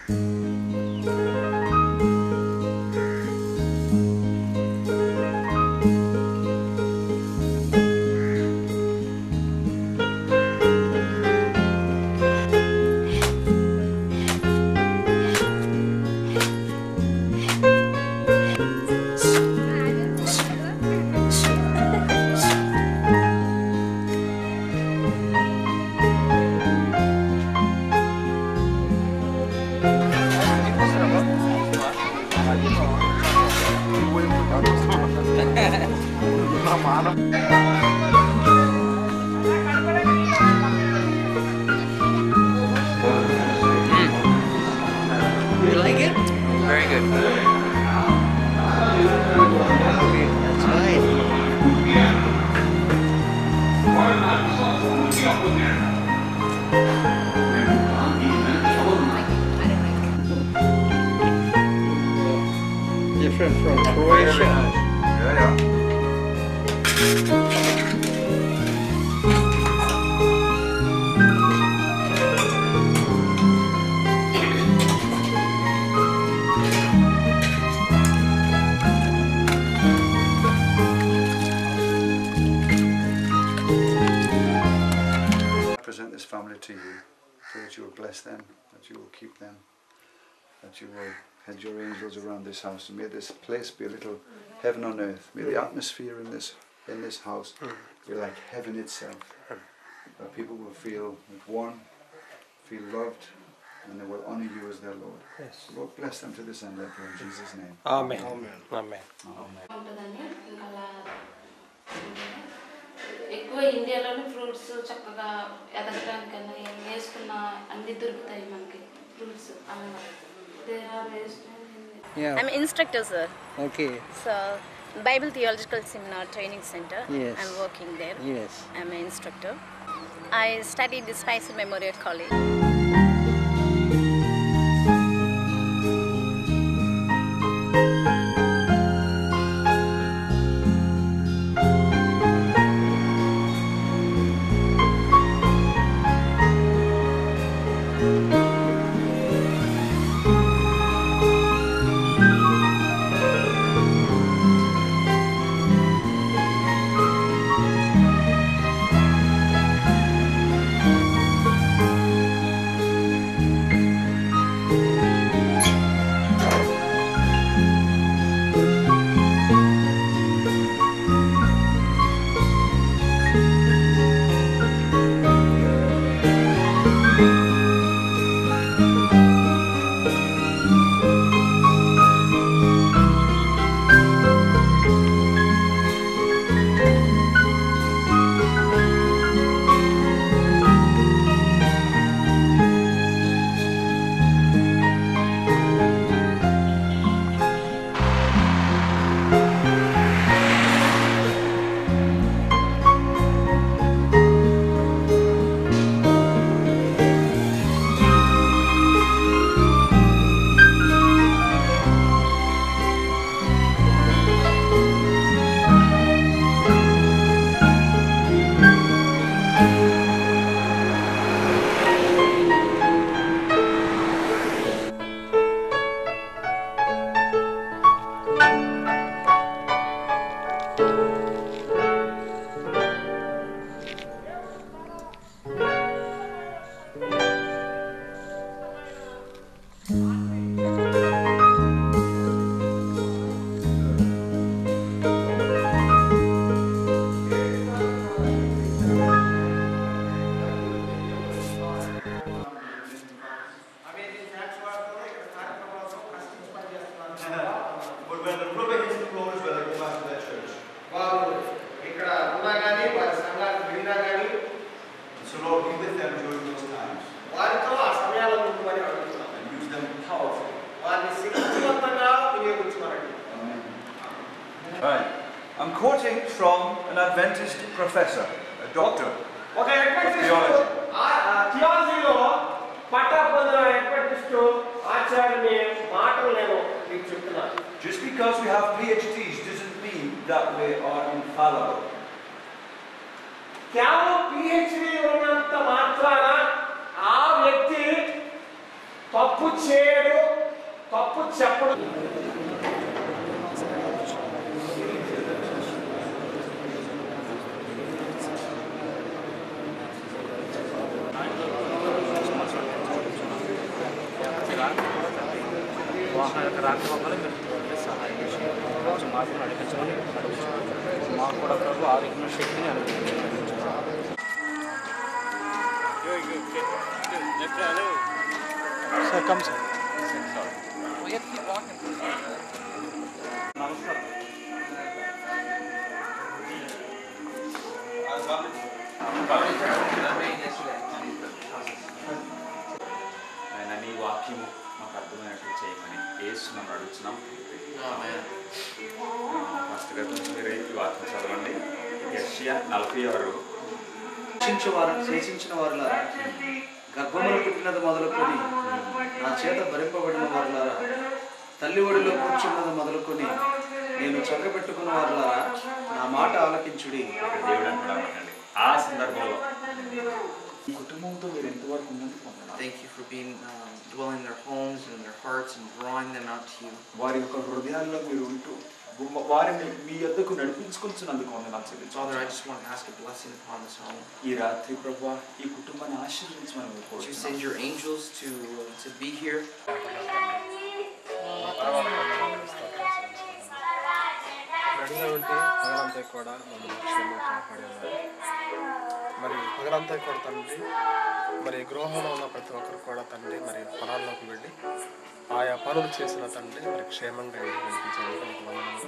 You like it? Very good. That's right. Different from Croatia. Present this family to you, so that you will bless them, that you will keep them, that you will head your angels around this house, and may this place be a little heaven on earth. May the atmosphere in this house be like heaven itself, where people will feel at one, feel loved, and they will honour you as their Lord. Yes. Lord, bless them to this end, I pray in Jesus' name. Amen. Amen. ఎక్కువ ఇండియాలోని fruits చక్కగా ఎదగడానికన్నా ఏం వేసుకున్న అన్ని దొరుకుతాయి మనకి fruits అలా I'm an instructor, sir. Okay. So, Bible Theological Seminar Training Center. Yes. I'm working there. Yes. I'm an instructor. I studied the Spicer Memorial College. Right. I'm quoting from an Adventist professor, a doctor of theology. Just because we have PhDs doesn't mean that we are infallible. తప్పు చేయడు, తప్పు చెప్పడు. వాహనాలకు రాని వల్ల మీరు సహాయం చేసి కొంచెం మార్పులు నడిపించమని అడుగుతున్నాను. మాకు కూడా ప్రభు ఆరోగ్య శక్తిని అనుగ్రహించారు. Sir come sir. నమస్కారం. ఆయన నీ వాక్యము మాకు అర్థమైనట్లు చేయమని యేసు మనం అడుగుతున్నాం. ఫస్ట్గా కొంచెం మీరు ఈ వాక్యం చదవండి. యెషయా 46. శేషించిన వారులారా, గర్భములు పుట్టినది మొదలుకొని నా చేత భరింపబడిన వారులారా, తల్లి ఒడిలో కూర్చున్నది మొదలుకొని నేను చక్కబెట్టుకున్న వారులారా, నా మాట ఆలకించుడి. దేవుడు అంటున్నాడు ఆ సందర్భంలో కుటుంబంతో మీరు ఎంతవరకు ఉన్నది పొందాలి. Thank you for being dwelling in their homes and in their hearts and drawing them out to you. వారి యొక్క హృదయాల్లో మీరు ఉంటూ వారిని మీ యొద్దకు నడిపించుకుంటున్నందుకు వందనాలు చెల్లించుకుంటున్నాను. Father, I just want to ask a blessing upon this home. ఈ రాత్రి ప్రభువా ఈ కుటుంబాన్ని ఆశీర్వదించమని Would you కోరుతున్నాను. send your angels to be here? పగలంతా కూడా మమ్మల్ని క్షేమంగా కాపాడేవారు. మరి పగలంతా కూడా తండ్రి, మరి గృహంలో ఉన్న ప్రతి ఒక్కరు కూడా తండ్రి మరి పొలాల్లోకి వెళ్ళి ఆయా పనులు చేసిన తండ్రి మరి క్షేమంగా ఇంటికి వినిపించేందుకు నీకు వందనాలు.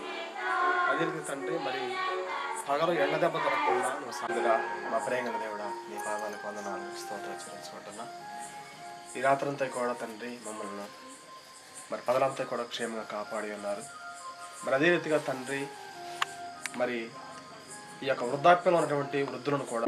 అదే రీతి తండ్రి మరి పగలు ఎండ దెబ్బ తరగకుండా నువ్వు సందుగా మా ప్రేమ దేవుడా నీ పాదాలకు వందనాలు స్తోత్రాలు చెల్లించుకుంటున్నా. ఈ రాత్రంతా కూడా తండ్రి మమ్మల్ని మరి పగలంతా కూడా క్షేమంగా కాపాడి ఉన్నారు. మరి అదే రీతిగా తండ్రి మరి ఈ యొక్క వృద్ధాప్యంలో ఉన్నటువంటి వృద్ధులను కూడా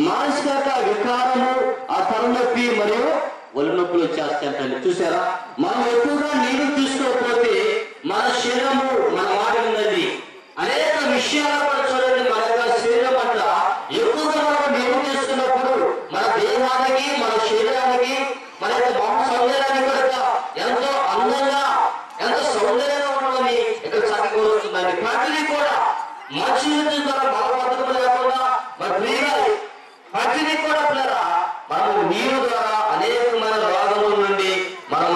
మానసిక వికారము, ఆ తలనొప్పి మరియు ఒళ్ళనొప్పులు వచ్చేస్తాయంటే చూసారా. మనం ఎక్కువగా నీరు తీసుకోకపోతే మన శరీరము మన మాట ఉన్నది. అనేక విషయాలు కూడా చూడండి, మన యొక్క శరీరం పట్ల ఎక్కువగా మనం నీరు తీసుకున్నప్పుడు మన దేహానికి మన శరీరానికి మన యొక్క మానవ సౌందర్యానికి కూడా ఎంతో అందంగా ఎంతో సౌందర్యంగా ఉండమని ఇక్కడ చక్కబడుతుందండి. ప్రతిదీ కూడా మంచి ద్వారా బలవంతం లేకుండా మరి ఫ్రీగా ప్రతిదీ కూడా పిల్లరా మనము నీరు ద్వారా అనేకమైన రోగముల నుండి మనము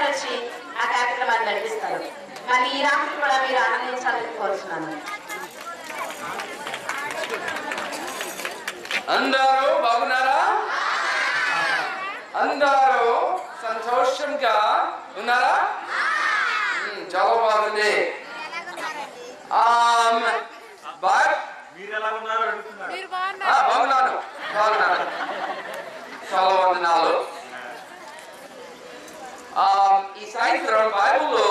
వచ్చి ఆ కార్యక్రమాన్ని నడిపిస్తారు. మరి ఈ రాత్రి కూడా మీరు ఆనందించాలని కోరుతున్నాను. అందరూ బాగున్నారా? అందరూ సంతోషంగా ఉన్నారా? చాలా బాగుంది. బాగున్నాను బాగున్నాను. చాలా వందనాలు. ఈ సాయంత్రం బైబిల్లో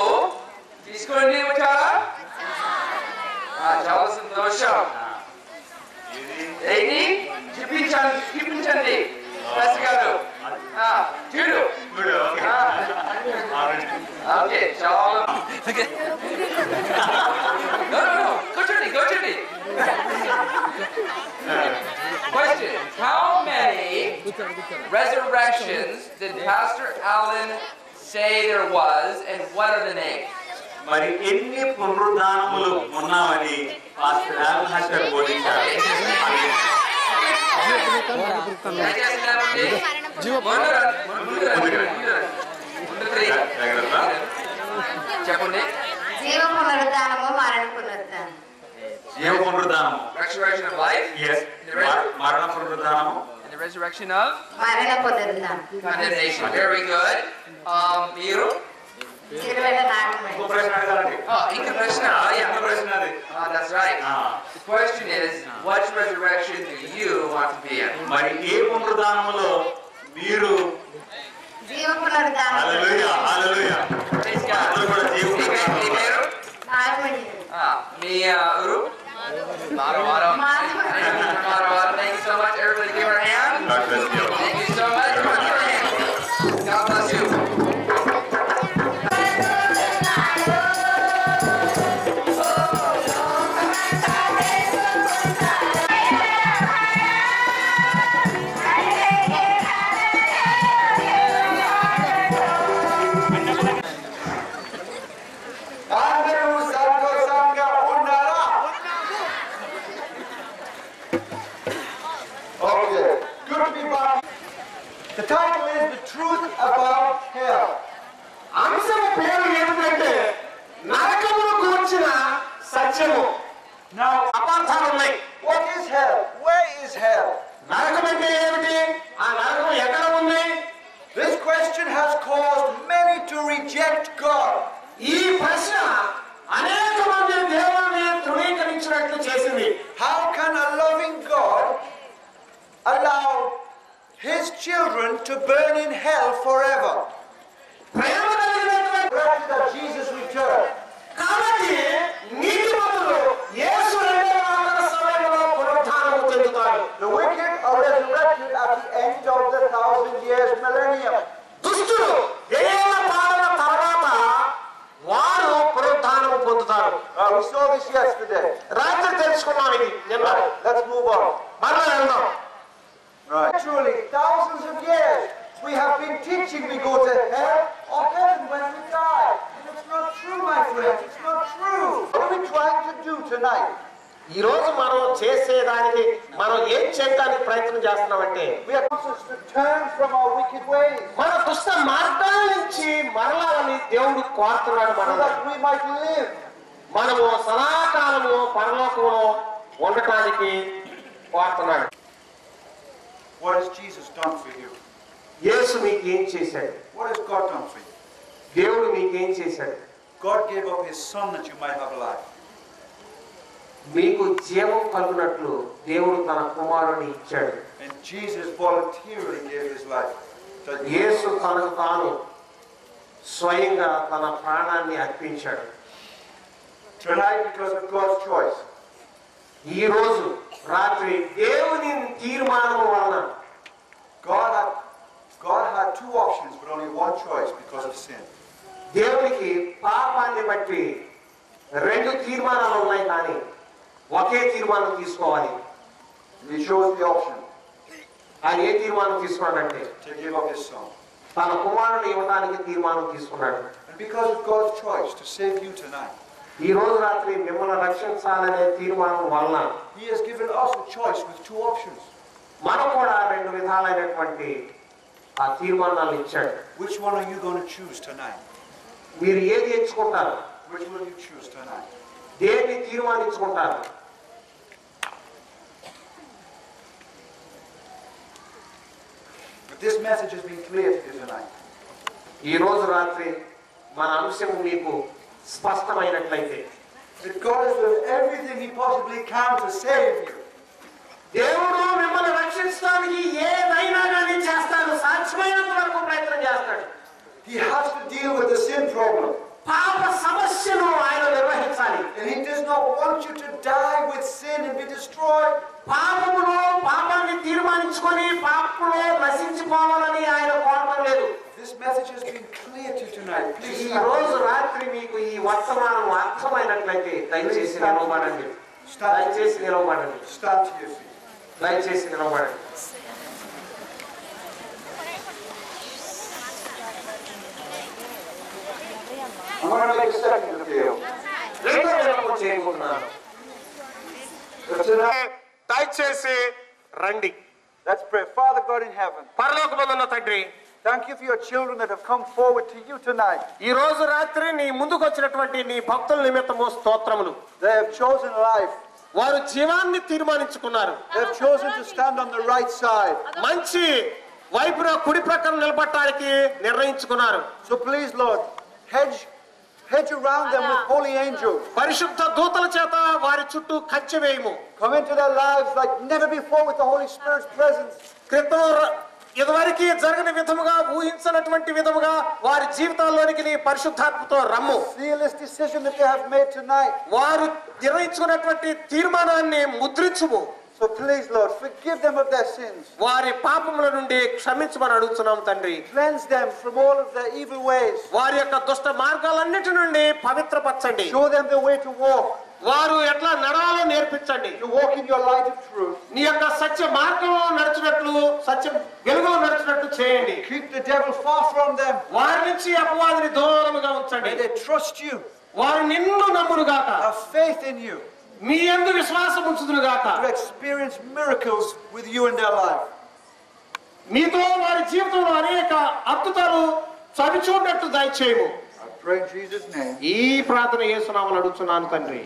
తీసుకొని వచ్చారా? చాలా సంతోషం. ఏది చూపించండి గారు. చూడు. ఓకే చాలా కూర్చోండి. Question: how many reservations resurrections did Pastor Allen say there was, and what are the names? మరి ఎన్ని పునరుద్ధానములు ఉన్నామని పాస్టర్ ఆలన్ హస్టర్ బోధించారు. చెప్పండి. జీవ పునరుద్ధానము, మరణ పునరుద్ధానం. జీవ పునరుద్ధానము. Resurrection of life. Yes. మరణ పునరుద్ధానము. And the resurrection of మరణ పునరుద్ధానం. condemnation. Very good. మీరు ఇంకో ప్రశ్న అడగాలండి. ఇంకో ప్రశ్న. That's right. The question is, what resurrection do you want to be in? మరి ఏ పునరుద్ధానములో మీరు జీవ పునరుద్ధానం. హల్లెలూయా హల్లెలూయా అందరూ కూడా జీవ పునరుద్ధానం. మీ ఊరు మారవారం. Thank you so much. Everybody give her a hand. God bless you. Thank you so much. Give her a hand. God bless you. The title is The Truth About Hell. అంశం పేరు ఏమిటంటే నరకమును గురించిన సత్యము. Now, అపార్థాలు ఉన్నాయి. What is hell? Where is hell? నరకం అంటే ఏమిటి? ఆ నరకం ఎక్కడ ఉంది? This question has caused many to reject God. ఈ ప్రశ్న అనేక మంది దేవుని తృణీకరించినట్లు చేసింది. How can a loving God allow His children to burn in hell forever? That Jesus returned. The wicked are resurrected at the end of the 1,000 years millennium. We saw this yesterday. Let's move on. Right. Truly, thousands of years we have been teaching we go to hell or heaven when we die. And it's not true, my friends. It's not true. What are we trying to do tonight? ఈ రోజు మనం చేసేదానికి మనం ఏం చేయడానికి ప్రయత్నం చేస్తున్నామంటే we are supposed to turn from our wicked ways. మన దుష్ట మార్గాల నుంచి మరలాలని దేవుడు కోరుతున్నాడు మనల్ని. That we might live. మనము సదాకాలము పరలోకంలో ఉండటానికి కోరుతున్నాడు. What has Jesus done for you? యేసు మీకు ఏం చేశాడు? What has God done for you? దేవుడు మీకు ఏం చేశాడు? God gave up His Son that you might have life. మీకు జీవం కలుగునట్లు దేవుడు తన కుమారుని ఇచ్చాడు. And Jesus voluntarily gave His life. యేసు తనకు తాను స్వయంగా తన ప్రాణాన్ని అర్పించాడు. Tonight, because of God's choice, ఈ రోజు రాత్రి దేవుని తీర్మానం వలన God had two options but only one choice because of sin. దేవునికి పాపాన్ని బట్టి రెండు తీర్మానాలు ఉన్నాయి కానీ ఒకే తీర్మానం తీసుకోవాలి. He chose the option. ఆయన ఏ తీర్మానం తీసుకున్నాడంటే to give up His Son. తన కుమారుని ఇవ్వడానికి తీర్మానం తీసుకున్నాడు. And because of God's choice to save you tonight, ఈ రోజు రాత్రి మిమ్మల్ని రక్షించాలనే తీర్మానం వలన He has given us a choice with two options. మనం కూడా రెండు విధాలైనటువంటి ఆ తీర్మానాలు ఇచ్చాడు. Which one are you going to choose tonight? మీరు ఏది ఎంచుకుంటారు? Which will you choose tonight? దేన్ని తీర్మానించుకుంటారు? But this message has been clear to you tonight. ఈ రోజు రాత్రి మన అంశం మీకు స్పష్టమైనట్లయితే that God has done everything He possibly can to save you. దేవుడు మిమ్మల్ని రక్షించడానికి ఏదైనా కానీ చేస్తాడు. సాధ్యమైనంత వరకు ప్రయత్నం చేస్తాడు. He has to deal with the sin problem. పాప సమస్యను ఆయన నిర్వహించాలి. And He does not want you to die with sin and be destroyed. పాపాన్ని తీర్మానించుకొని పాపంలో నశించిపోవాలని ఆయన కోరడం లేదు. This message has been clear to you tonight. Please ఈ రోజు రాత్రి మీకు ఈ వర్తమానం అర్థమైనట్లయితే దయచేసి నిలవబడండి. దయచేసి నిలవబడండి. Stand to your feet. దయచేసి నిలవబడండి. I'm going to make a second appeal. రెండో విన్నపం చేయనుకుంటున్నాను. దయచేసి రండి. Let's pray. Father God in heaven, పరలోకమందున్న తండ్రి, thank you for your children that have come forward to you tonight. ఈ రోజు రాత్రి నీ ముందుకు వచ్చినటువంటి నీ భక్తుల నిమిత్తము స్తోత్రములు. They have chosen life. వారు జీవాన్ని తీర్మానించుకున్నారు. They have chosen to stand on the right side. మంచి వైపున కుడి ప్రక్కన నిలబడటానికి నిర్ణయించుకున్నారు. So please, Lord, hedge around them with holy angels. పరిశుద్ధ దూతల చేత వారి చుట్టూ కంచె వేయము. Come into their lives like never before with the Holy Spirit's presence. క్రితం ఇదివరకు జరగని విధముగా ఊహించినటువంటి విధముగా వారి జీవితాల్లోనికి నీ పరిశుద్ధాత్మతో రమ్ము. Seal this decision that they have made tonight. వారు నిర్ణయించుకున్నటువంటి తీర్మానాన్ని ముద్రించుము. So please, Lord, forgive them of their sins. వారి పాపముల నుండి క్షమించమని అడుగుతున్నాం తండ్రి. Cleanse them from all of their evil ways. వారి యొక్క దుష్ట మార్గాలన్నిటి నుండి పవిత్రపరచండి. Show them the way to walk. వారు ఎట్లా నడవాలో నేర్పించండి. To walk in your light of truth. నీ యొక్క సత్య మార్గంలో నడుచున్నట్లు, సత్య వెలుగులో నడుచున్నట్లు చేయండి. Keep the devil far from them. వారి నుంచి అపవాదిని దూరముగా ఉంచండి. May they trust you. వారు నిన్ను నమ్మునుగాక. Have faith in you. మీ యందు విశ్వాసం ఉంచుదురుగాక. To experience miracles with you in their life. మీతో వారి జీవితంలో అనేక అద్భుతాలు చవి చూడనట్టు దయచేయము. I pray in Jesus' name. ఈ ప్రార్థన యేసు నామములో అడుగుతున్నాను తండ్రి.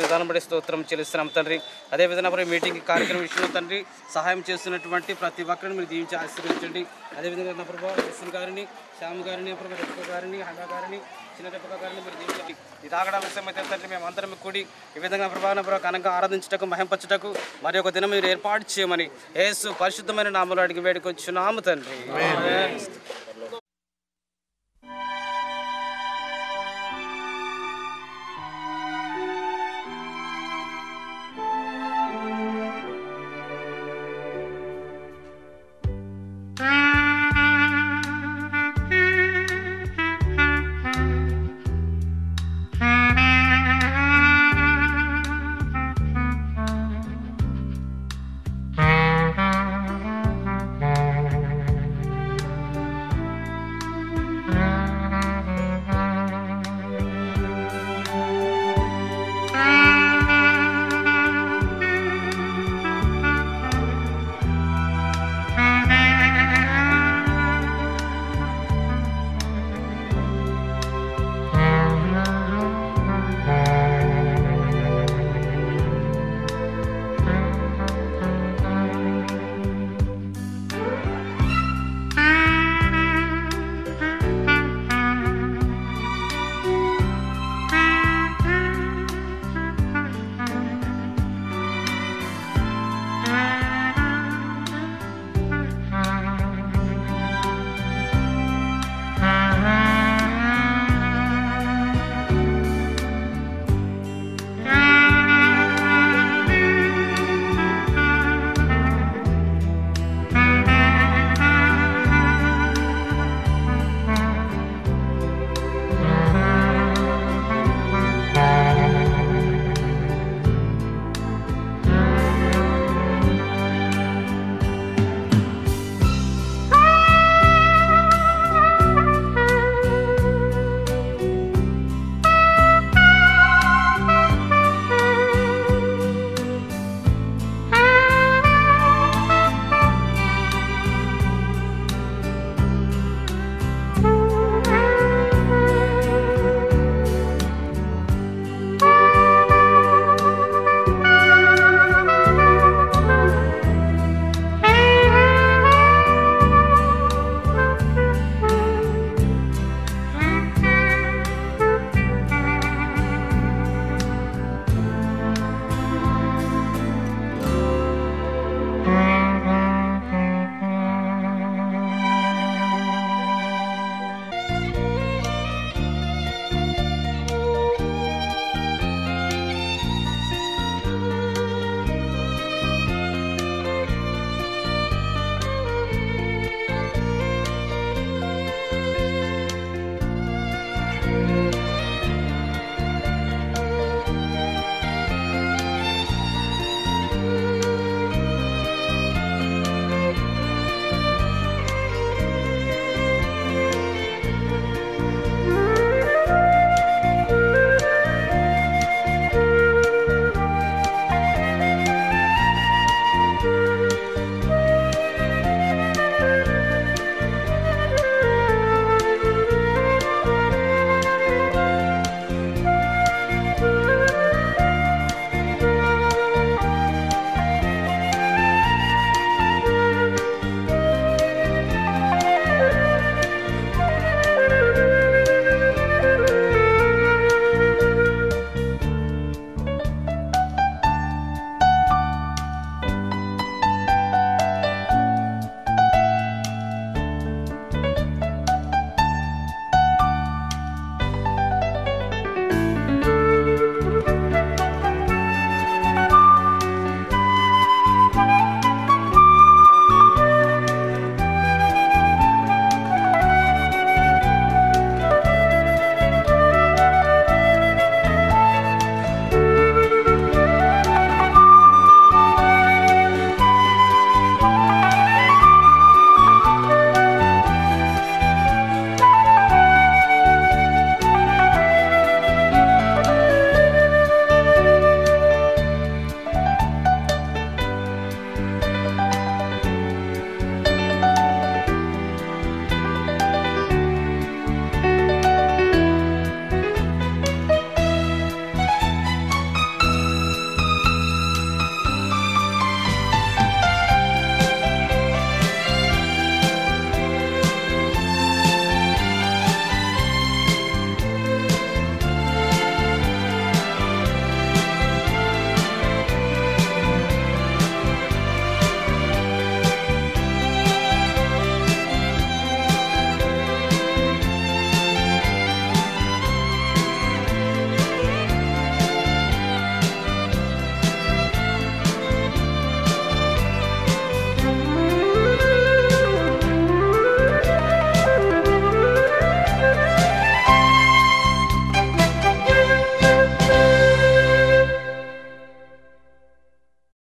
విధానం బట్టి స్తోత్రం చెల్లిస్తున్నాం తండ్రి. అదేవిధంగా మీటింగ్ కార్యక్రమం విషయంలో తండ్రి సహాయం చేస్తున్నటువంటి ప్రతి ఒక్కరిని మీరు దీవించి ఆశీర్వదించండి. అదేవిధంగా నా ప్రభావ కృష్ణ గారిని, శ్యామ్ గారిని, ప్రభావ రెప్పక గారిని, హంగా గారిని, చిన్న రెప్పక గారిని మీరు దీవించండి. ఈ తాగడం విషయం అయితే తండ్రి మేము అందరం కూడి ఈ విధంగా ప్రభావ కనుక ఆరాధించటకు, మహింపరచుటకు మరి ఒక దినం మీరు ఏర్పాటు చేయమని యేసు పరిశుద్ధమైన నామములో అడిగి వేడుకొచ్చున్నాము తండ్రి.